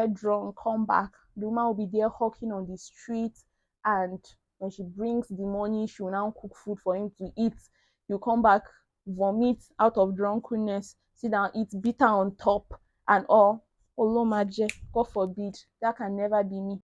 get drunk, come back, the woman will be there hawking on the street, and when she brings the money, she will now cook food for him to eat. You come back, vomit out of drunkenness, sit down, eat bitter on top and all. Olomaje, God forbid, that can never be me.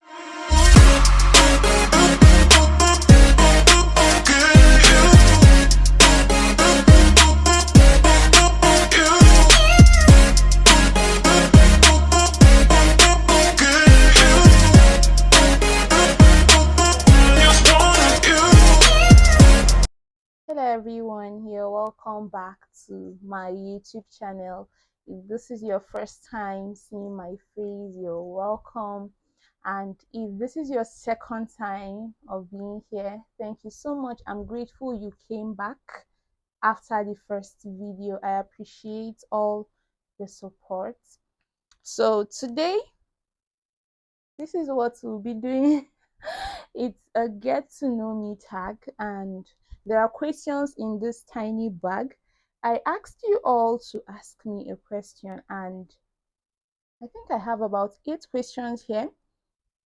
Hello everyone, here welcome back to my YouTube channel. If this is your first time seeing my face, you're welcome. And if this is your second time of being here, thank you so much. I'm grateful you came back after the first video. I appreciate all the support. So today, this is what we'll be doing. It's a get to know me tag, and there are questions in this tiny bag. I asked you all to ask me a question, and I think I have about 8 questions here.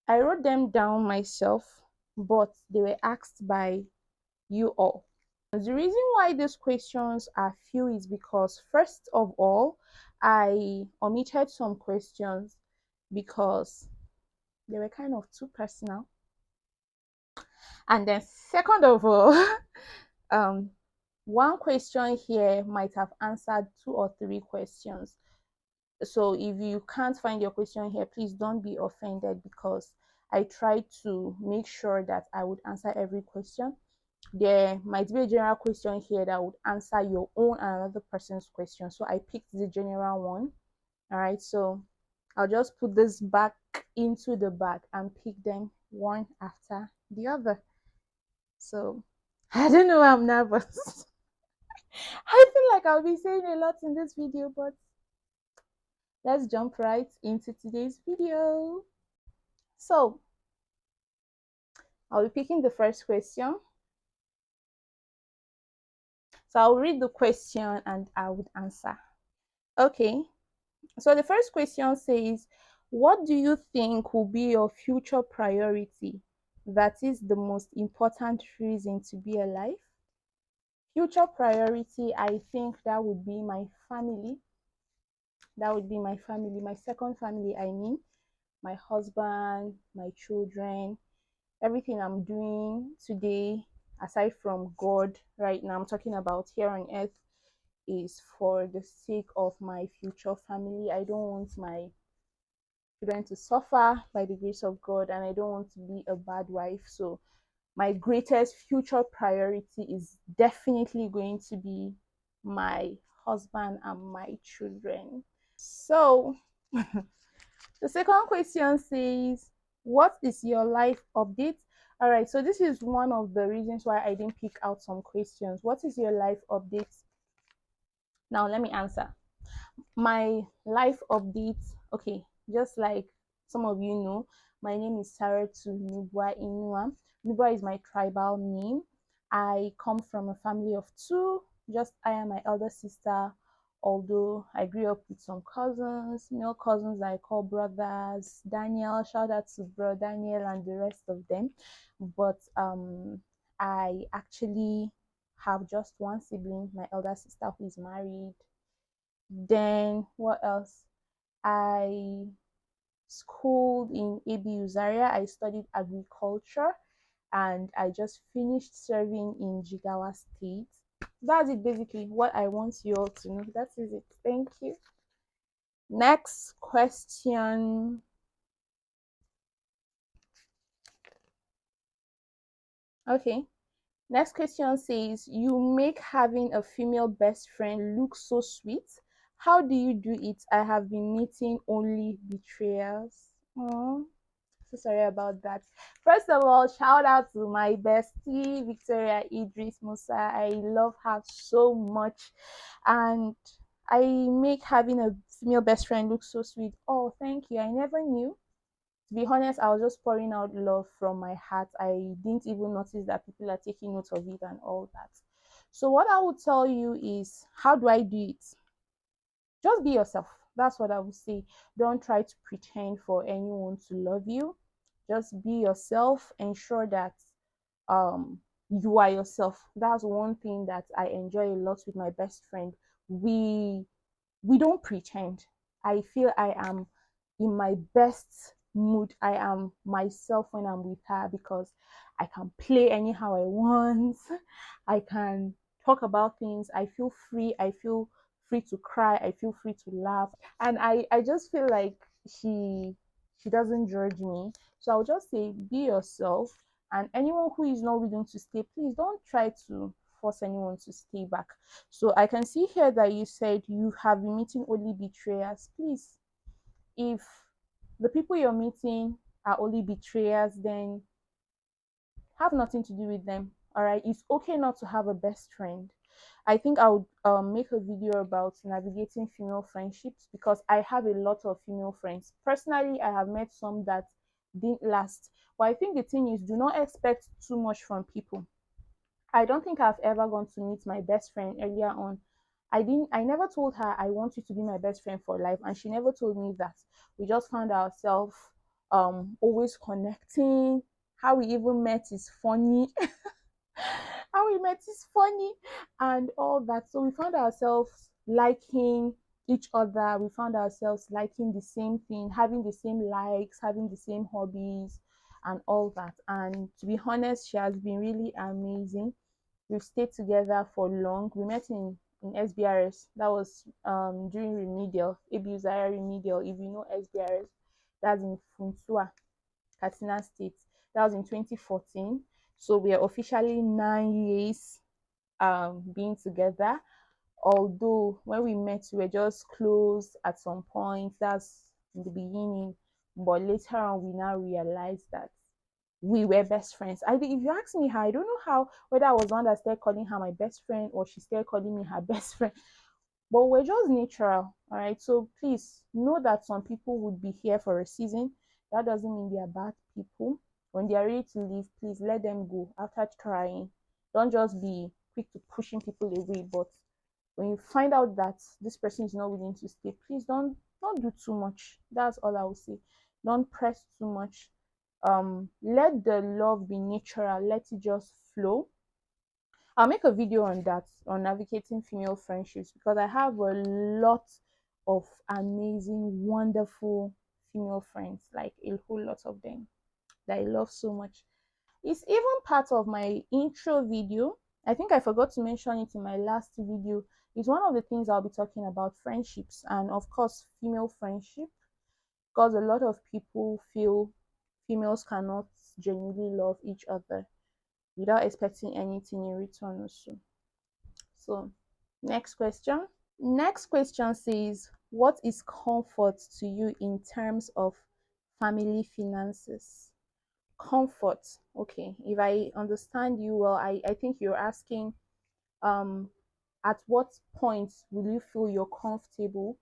I wrote them down myself, but they were asked by you all. The reason why these questions are few is because, first of all, I omitted some questions because they were kind of too personal. And then, second of all, one question here might have answered 2 or 3 questions. So if you can't find your question here, please don't be offended, because I try to make sure that I would answer every question. There might be a general question here that would answer your own and another person's question, so I picked the general one. All right, so I'll just put this back into the bag and pick them one after the other. So I don't know why I'm nervous. I feel like I'll be saying a lot in this video, but let's jump right into today's video. So I'll be picking the first question. So I'll read the question and I would answer. Okay, so the first question says, what do you think will be your future priority? That is the most important reason to be alive. Future priority, I think that would be my family. That would be my family, my second family, I mean, my husband, my children, everything I'm doing today, aside from God right now, I'm talking about here on earth, is for the sake of my future family. I don't want my children to suffer, by the grace of God, and I don't want to be a bad wife. So my greatest future priority is definitely going to be my husband and my children. So the second question says, what is your life update? All right, so this is one of the reasons why I didn't pick out some questions. What is your life update? Now let me answer. My life update, okay, just like some of you know, my name is Saratu Nubwa Inua. Nubwa is my tribal name. I come from a family of 2, just I and my elder sister, although I grew up with some cousins, male cousins I call brothers. Daniel, shout out to bro Daniel and the rest of them. But I actually have just one sibling, my elder sister, who is married. Then what else? I schooled in ABU Zaria. I studied agriculture, and I just finished serving in Jigawa State. That's it, basically what I want you all to know. That is it. Thank you. Next question. Okay. Next question says, you make having a female best friend look so sweet. How do you do it? I have been meeting only betrayers. Oh, so sorry about that. First of all, shout out to my bestie, Victoria Idris Musa. I love her so much. And I make having a female best friend look so sweet. Oh, thank you. I never knew. To be honest, I was just pouring out love from my heart. I didn't even notice that people are taking note of it and all that. So what I would tell you is, how do I do it? Just be yourself. That's what I would say. Don't try to pretend for anyone to love you. Just be yourself. Ensure that um you are yourself. That's one thing that I enjoy a lot with my best friend. We we don't pretend. I feel I am in my best mood. I am myself when I'm with her because I can play anyhow I want. I can talk about things. I feel free. I feel free to cry. I feel free to laugh. And I just feel like she doesn't judge me. So I'll just say be yourself. And anyone who is not willing to stay, please don't try to force anyone to stay back. So I can see here that you said you have been meeting only betrayers. Please, if the people you're meeting are only betrayers, then have nothing to do with them. All right, it's okay not to have a best friend. I think I would make a video about navigating female friendships because I have a lot of female friends. Personally, I have met some that didn't last. But I think the thing is, do not expect too much from people. I don't think I've ever gone to meet my best friend earlier on. I never told her I want you to be my best friend for life, and she never told me that. We just found ourselves always connecting. How we even met is funny. How we met is funny and all that. So we found ourselves liking each other. We found ourselves liking the same thing, having the same likes, having the same hobbies and all that. And to be honest, she has been really amazing. We've stayed together for long. We met in SBRS. That was during remedial, Abusaya remedial. If you know SBRS, that's in Funtua, Katsina State. That was in 2014. So we are officially 9 years being together. Although when we met, we were just close at some point. That's in the beginning. But later on, we now realized that we were best friends. I think if you ask me how, I don't know how, whether I was the one that started calling her my best friend or she started calling me her best friend, but we're just natural. All right. So please know that some people would be here for a season. That doesn't mean they are bad people. When they are ready to leave, please let them go after trying. Don't just be quick to pushing people away. But when you find out that this person is not willing to stay, please don't do too much. That's all I will say. Don't press too much. Let the love be natural, let it just flow. I'll make a video on that, on navigating female friendships, because I have a lot of amazing, wonderful female friends, like a whole lot of them that I love so much. It's even part of my intro video. I think I forgot to mention it in my last video. It's one of the things I'll be talking about, friendships, and of course female friendship, because a lot of people feel females cannot genuinely love each other without expecting anything in return also. So next question. Next question says, what is comfort to you in terms of family finances? Comfort. Okay, if I understand you well, I think you're asking um at what point will you feel you're comfortable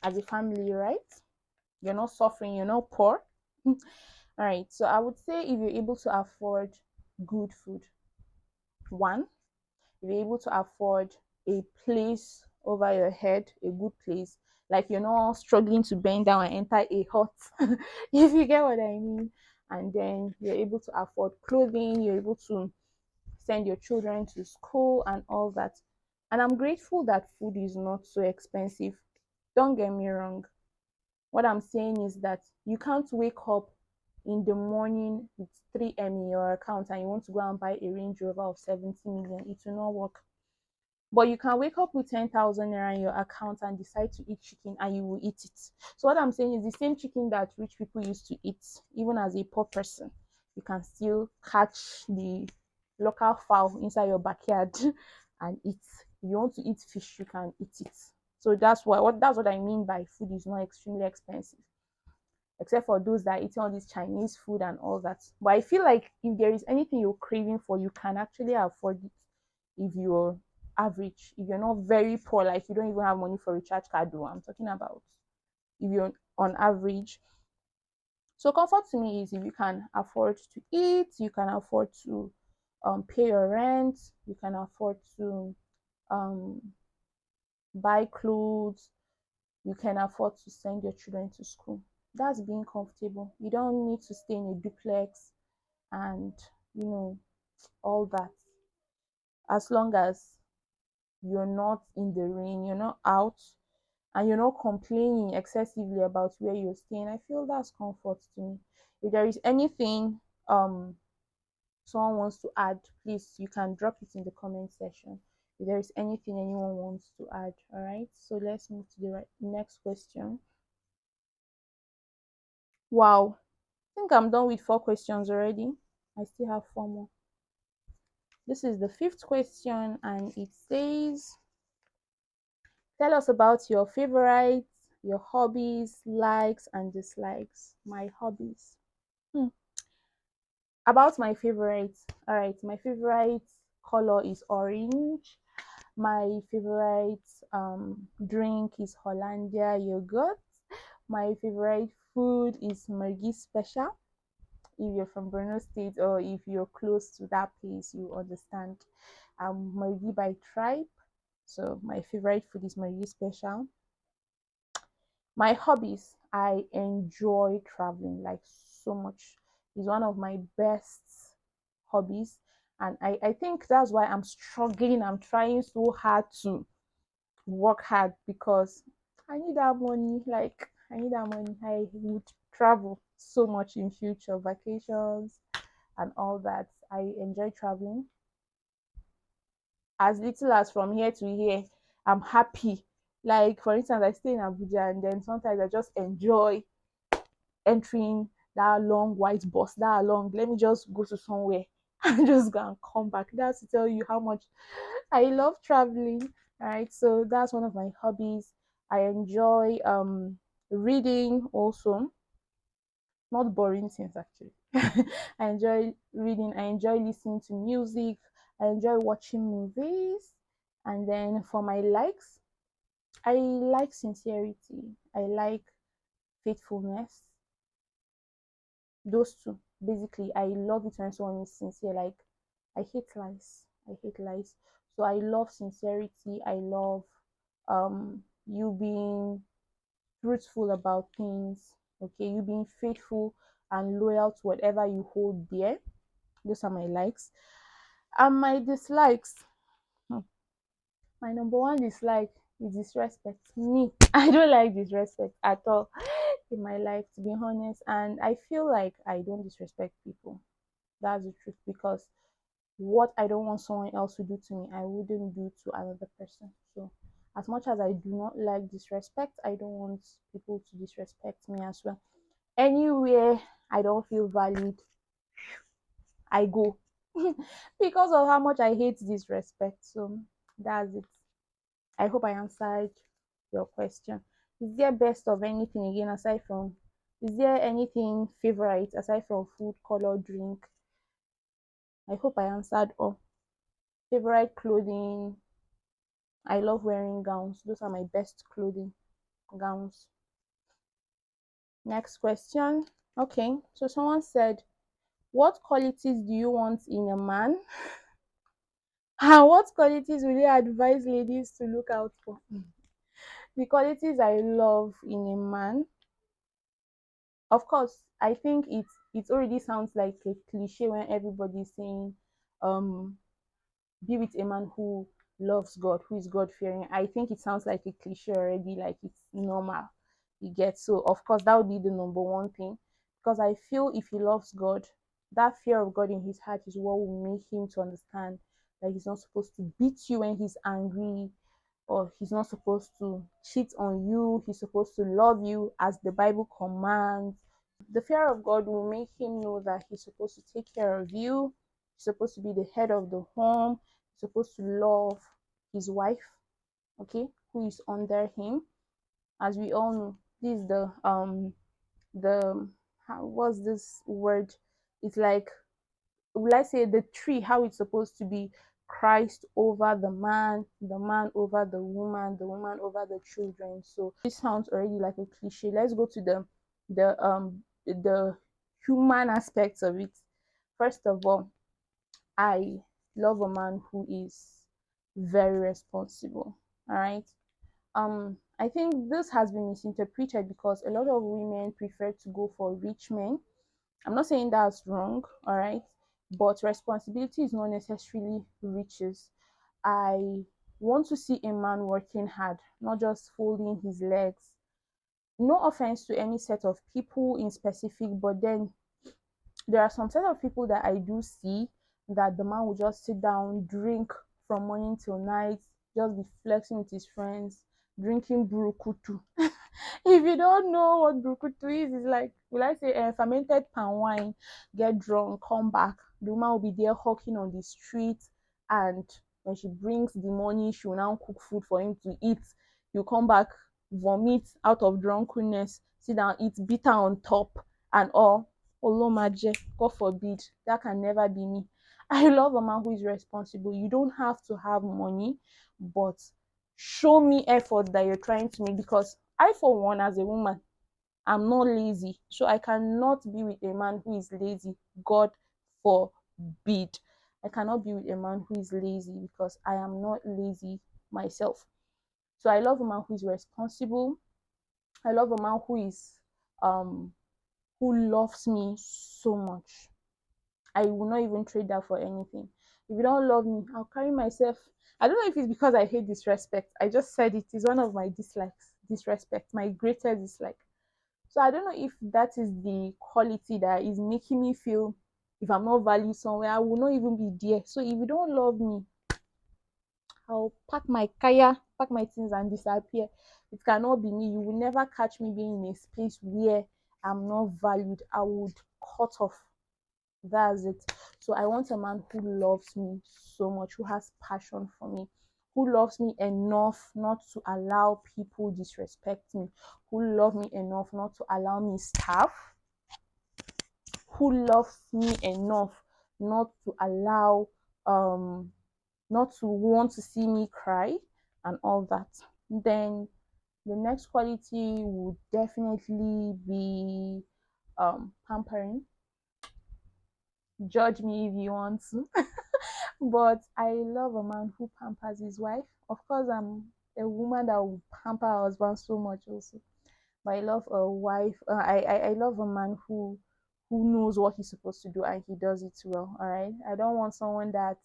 as a family, right? You're not suffering, you're not poor. All right, so I would say if you're able to afford good food, one, if you're able to afford a place over your head, a good place, like you're not struggling to bend down and enter a hut, if you get what I mean. And then you're able to afford clothing, you're able to send your children to school and all that. And I'm grateful that food is not so expensive. Don't get me wrong. What I'm saying is that you can't wake up in the morning with 3M in your account and you want to go and buy a Range Rover of 70 million. It will not work. But you can wake up with 10,000 naira in your account and decide to eat chicken and you will eat it. So what I'm saying is the same chicken that rich people used to eat, even as a poor person, you can still catch the local fowl inside your backyard and eat. If you want to eat fish, you can eat it. So that's what I mean by food is not extremely expensive, except for those that are eating all this Chinese food and all that. But I feel like if there is anything you're craving for, you can actually afford it if you're average, if you're not very poor, like you don't even have money for recharge card. Though I'm talking about if you're on average. So comfort to me is if you can afford to eat, you can afford to pay your rent, you can afford to um, buy clothes, you can afford to send your children to school. That's being comfortable. You don't need to stay in a duplex and, you know, all that. As long as you're not in the rain, you're not out, and you're not complaining excessively about where you're staying, I feel that's comfort to me. If there is anything um someone wants to add, please you can drop it in the comment section. If there is anything anyone wants to add, all right. So let's move to the next question. Wow, I think I'm done with 4 questions already. I still have 4 more. This is the fifth question, and it says, tell us about your favorites, your hobbies, likes, and dislikes. My hobbies. Hmm. About my favorites. All right, my favorite color is orange. My favorite drink is Hollandia yogurt. My favorite food is Mergi Special. If you're from Borno State or if you're close to that place, you understand. Mergi by Tribe. So my favorite food is Mergi Special. My hobbies, I enjoy traveling like so much. It's one of my best hobbies. And I think that's why I'm struggling. I'm trying so hard to work hard because I need that money. Like I need that money. I would travel so much in future, vacations and all that. I enjoy traveling. As little as from here to here, I'm happy. Like for instance, I stay in Abuja and then sometimes I just enjoy entering that long white bus, that long. Let me just go to somewhere and just go and come back. That's to tell you how much I love traveling. Right. So that's one of my hobbies. I enjoy reading also. Not boring things actually. I enjoy reading, I enjoy listening to music, I enjoy watching movies. And then for my likes, I like sincerity, I like faithfulness. Those two. Basically, I love it when someone is sincere. Like I hate lies. I hate lies. So I love sincerity. I love you being truthful about things. Okay, you being faithful and loyal to whatever you hold dear. Those are my likes. And my dislikes. Hmm, my number one dislike is disrespect. Me, I don't like disrespect at all in my life, to be honest. And I feel like I don't disrespect people. That's the truth because what I don't want someone else to do to me, I wouldn't do to another person. So, as much as I do not like disrespect, I don't want people to disrespect me as well. Anywhere I don't feel valued, I go because of how much I hate disrespect. So, that's it. I hope I answered your question. Is there best of anything again aside from? Is there anything favorite aside from food, color, drink? I hope I answered all. Favorite clothing, I love wearing gowns. Those are my best clothing, gowns. Next question. Okay, so someone said, what qualities do you want in a man? And what qualities would you advise ladies to look out for? The qualities I love in a man, of course, I think it already sounds like a cliche when everybody's saying, um, be with a man who loves God, who is God fearing. I think it sounds like a cliche already, like it's normal. You get, so of course that would be the number one thing. Because I feel if he loves God, that fear of God in his heart is what will make him to understand that he's not supposed to beat you when he's angry, or he's not supposed to cheat on you. He's supposed to love you as the Bible commands. The fear of God will make him know that he's supposed to take care of you. He's supposed to be the head of the home. He's supposed to love his wife, okay, who is under him. As we all know, this is the how what's this word? It's like, will I say, the tree, how it's supposed to be: Christ over the man over the woman over the children. So this sounds already like a cliche. Let's go to the human aspects of it. First of all, I love a man who is very responsible. All right. I think this has been misinterpreted because a lot of women prefer to go for rich men. I'm not saying that's wrong, all right, but responsibility is not necessarily riches. I want to see a man working hard, not just folding his legs. No offense to any set of people in specific, but then there are some set of people that I do see that the man will just sit down, drink from morning till night, just be flexing with his friends, drinking burukutu. If you don't know what brukutu is, it's like, will I say, fermented palm wine. Get drunk, come back. The woman will be there hawking on the street, and when she brings the money, she will now cook food for him to eat. You come back, vomit out of drunkenness, sit down, eat bitter on top, and all. Olomaje, God forbid, that can never be me. I love a man who is responsible. You don't have to have money, but show me effort that you're trying to make, because I, for one, as a woman, I'm not lazy. So I cannot be with a man who is lazy. God forbid. I cannot be with a man who is lazy because I am not lazy myself. So I love a man who is responsible. I love a man um who loves me so much. I will not even trade that for anything. If you don't love me, I'll carry myself. I don't know if it's because I hate disrespect. I just said it is one of my dislikes. Disrespect, my greatest dislike. So I don't know if that is the quality that is making me feel if I'm not valued somewhere, I will not even be there. So if you don't love me, I'll pack my kaya, pack my things and disappear. It cannot be me. You will never catch me being in a space where I'm not valued. I would cut off. That's it. So I want a man who loves me so much, who has passion for me, who loves me enough not to allow people disrespect me, who love me enough not to allow me starve, who loves me enough not to allow um not to want to see me cry and all that. Then the next quality would definitely be pampering. Judge me if you want to. But I love a man who pampers his wife. Of course, I'm a woman that will pamper her husband so much also. But I love a wife. I love a man who knows what he's supposed to do and he does it well. All right. I don't want someone that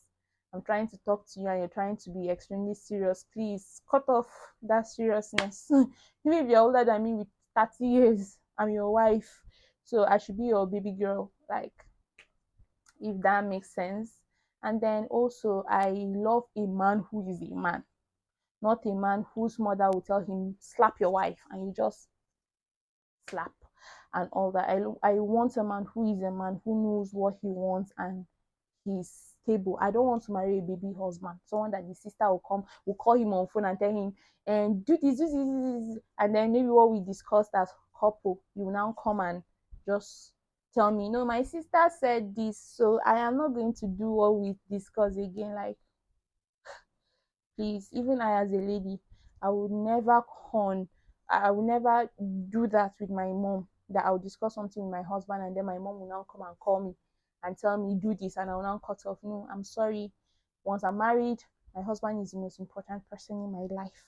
I'm trying to talk to you and you're trying to be extremely serious. Please cut off that seriousness. Even if you're older than me with 30 years, I'm your wife. So I should be your baby girl. Like, if that makes sense. And then also, I love a man who is a man, not a man whose mother will tell him, slap your wife, and you just slap and all that. I want a man who is a man who knows what he wants and he's stable. I don't want to marry a baby husband, someone that the sister will call him on phone and tell him, and do this, and then maybe what we discussed as couple, you will now come and just tell me, no, my sister said this, so I am not going to do what we discussed again. Like, please, even I as a lady, I would never I would never do that with my mom, that I would discuss something with my husband and then my mom will now come and call me and tell me do this and I will now cut off. No, I'm sorry. Once I'm married, my husband is the most important person in my life.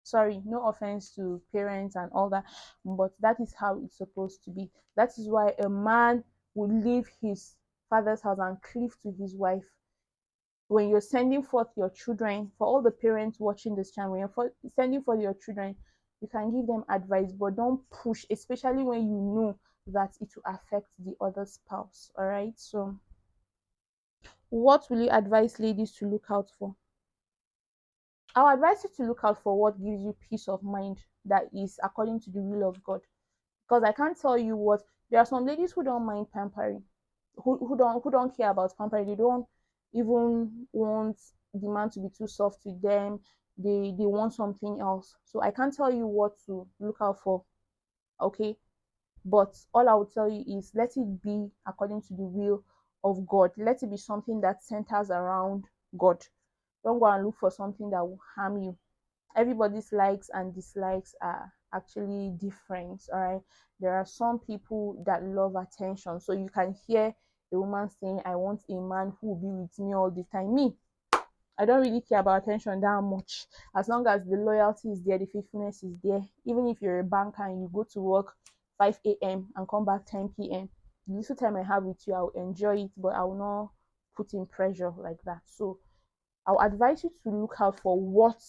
Sorry, no offense to parents and all that, but that is how it's supposed to be. That is why a man would leave his father's house and cleave to his wife. When you're sending forth your children, for all the parents watching this channel, when you're sending forth your children, you can give them advice, but don't push, especially when you know that it will affect the other spouse. All right. So, what will you advise ladies to look out for? I'll advise you to look out for what gives you peace of mind that is according to the will of God. Because I can't tell you what, there are some ladies who don't mind pampering, who don't care about pampering. They don't even want the man to be too soft with them. They want something else. So I can't tell you what to look out for. Okay. But all I will tell you is let it be according to the will of God. Let it be something that centers around God. Don't go and look for something that will harm you. Everybody's likes and dislikes are actually different. All right. There are some people that love attention. So you can hear a woman saying, I want a man who will be with me all the time. Me, I don't really care about attention that much. As long as the loyalty is there, the faithfulness is there. Even if you're a banker and you go to work 5 a.m. and come back 10 p.m., the little time I have with you, I'll enjoy it, but I will not put in pressure like that. So I'll advise you to look out for what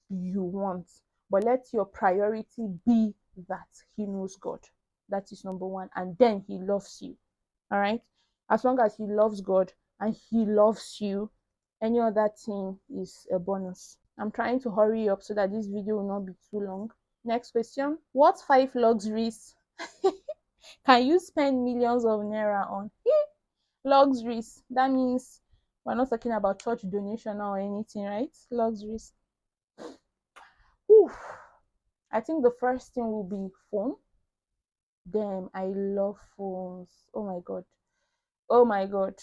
you want, but let your priority be that he knows God. That is number one. And then he loves you. All right. As long as he loves God and he loves you, any other thing is a bonus. I'm trying to hurry up so that this video will not be too long. Next question. What five luxuries can you spend millions of naira on? Luxuries. That means we're not talking about church donation or anything, right? Luxuries. Whew. I think the first thing will be phone. Damn, I love phones. Oh my god. Oh my god.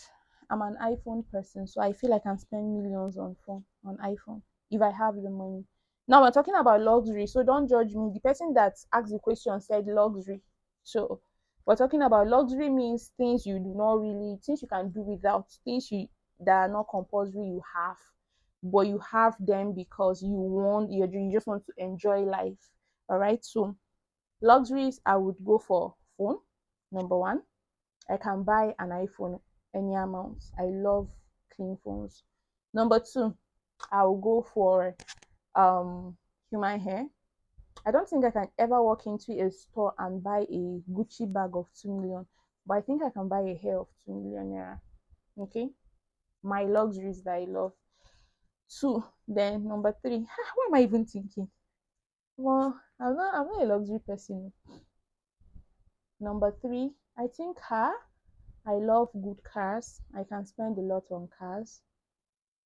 I'm an iPhone person, so I feel I can spend millions on phone, on iPhone, if I have the money. Now we're talking about luxury, so don't judge me. The person that asked the question said luxury. So we're talking about luxury means things you do not really, things you can do without, things you that are not compulsory you have, but you have them because you want you just want to enjoy life. All right. So luxuries, I would go for phone, number one. I can buy an iPhone any amount. I love clean phones. Number two, I'll go for human hair. I don't think I can ever walk into a store and buy a Gucci bag of 2 million, but I think I can buy a hair of 2 million naira. Okay, my luxuries that I love. Two, then number three. What am I even thinking? Well, I'm not a luxury person. Number three, I think car. I love good cars. I can spend a lot on cars.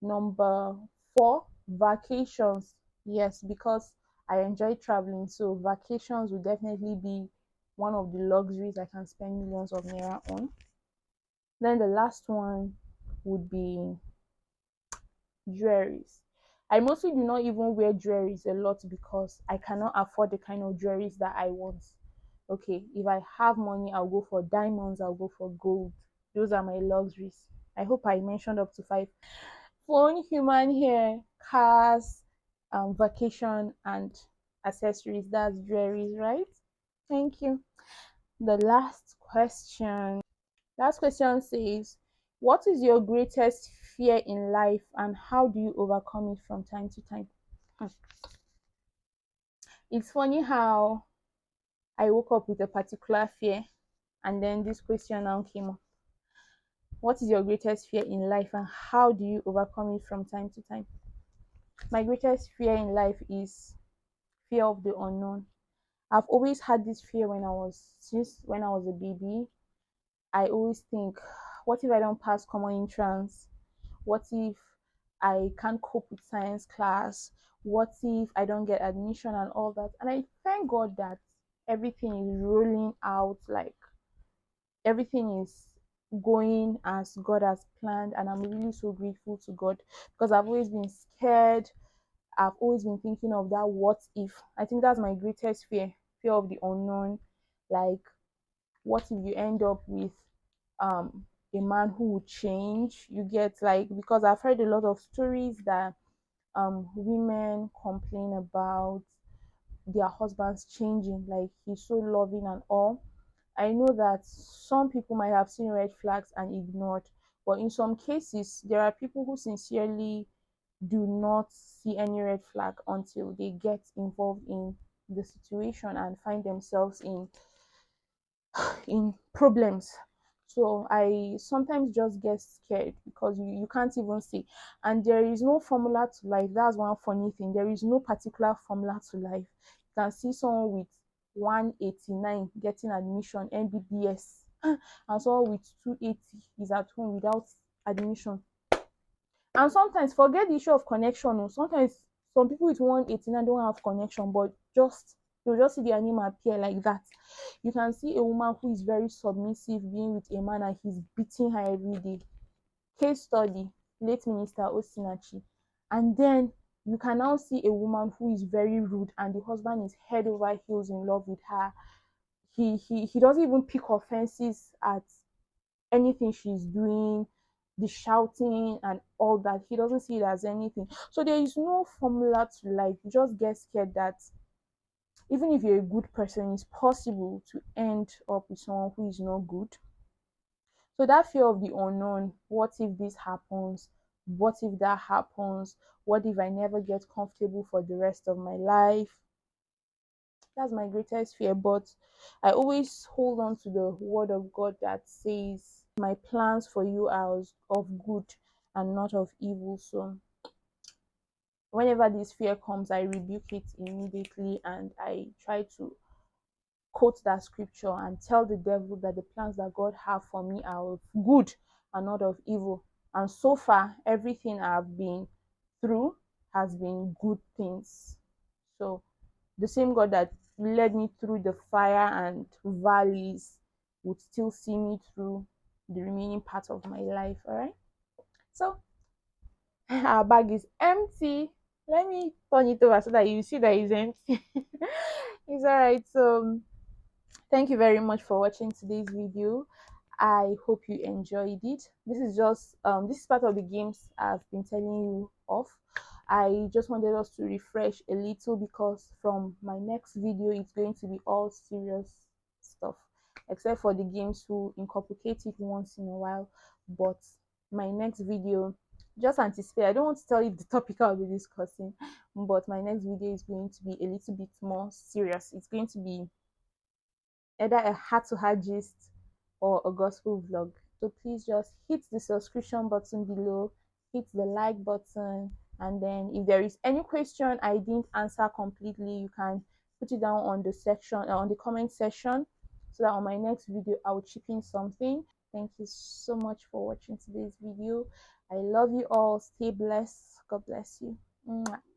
Number four, vacations. Yes, because I enjoy traveling, so vacations will definitely be one of the luxuries I can spend millions of naira on. Then the last one would be jewelries. I mostly do not even wear jewelries a lot because I cannot afford the kind of jewelries that I want. Okay, if I have money, I'll go for diamonds, I'll go for gold. Those are my luxuries. I hope I mentioned up to five. Phone, human hair, cars, vacation, and accessories. That's jewelries, right? Thank you. The last question. Last question says, what is your greatest fear in life and how do you overcome it from time to time? Hmm. It's funny how I woke up with a particular fear and then this question now came up. What is your greatest fear in life and how do you overcome it from time to time? My greatest fear in life is fear of the unknown. I've always had this fear since when I was a baby. I always think, what if I don't pass common entrance? What if I can't cope with science class? What if I don't get admission and all that? And I thank God that everything is rolling out, like everything is going as God has planned. And I'm really so grateful to God because I've always been scared. I've always been thinking of that what if. I think that's my greatest fear, fear of the unknown. Like, what if you end up with a man who would change? You get, like, because I've heard a lot of stories that women complain about their husbands changing, like he's so loving and all. I know that some people might have seen red flags and ignored, but in some cases there are people who sincerely do not see any red flag until they get involved in the situation and find themselves in problems. So I sometimes just get scared because you can't even see. And there is no formula to life. That's one funny thing. There is no particular formula to life. You can see someone with 189 getting admission, MBBS, and someone with 280 is at home without admission. And sometimes forget the issue of connection. Sometimes some people with 189 don't have connection, but just you'll just see their name appear like that. You can see a woman who is very submissive being with a man and he's beating her every day. Case study, late Minister Osinachi. And then you can now see a woman who is very rude and the husband is head over heels in love with her. He doesn't even pick offenses at anything she's doing. the shouting and all that. He doesn't see it as anything. So there is no formula to life. You just get scared that even if you're a good person, it's possible to end up with someone who is not good. So that fear of the unknown, what if this happens? What if that happens? What if I never get comfortable for the rest of my life? That's my greatest fear. But I always hold on to the word of God that says, my plans for you are of good and not of evil. So whenever this fear comes, I rebuke it immediately and I try to quote that scripture and tell the devil that the plans that God have for me are of good and not of evil. And so far, everything I've been through has been good things. So the same God that led me through the fire and valleys would still see me through the remaining part of my life. All right. So our bag is empty. Let me turn it over so that you see that it's empty. It's all right. So thank you very much for watching today's video. I hope you enjoyed it. This is part of the games I've been telling you of. I just wanted us to refresh a little because from my next video it's going to be all serious stuff, except for the games who incorporate it once in a while. But my next video, just anticipate, I don't want to tell you the topic I'll be discussing, but my next video is going to be a little bit more serious. It's going to be either a heart-to-heart gist or a gospel vlog. So please just hit the subscription button below, hit the like button, and then if there is any question I didn't answer completely, you can put it down on the section on the comment section so that on my next video I will chip in something. Thank you so much for watching today's video. I love you all. Stay blessed. God bless you. Mwah.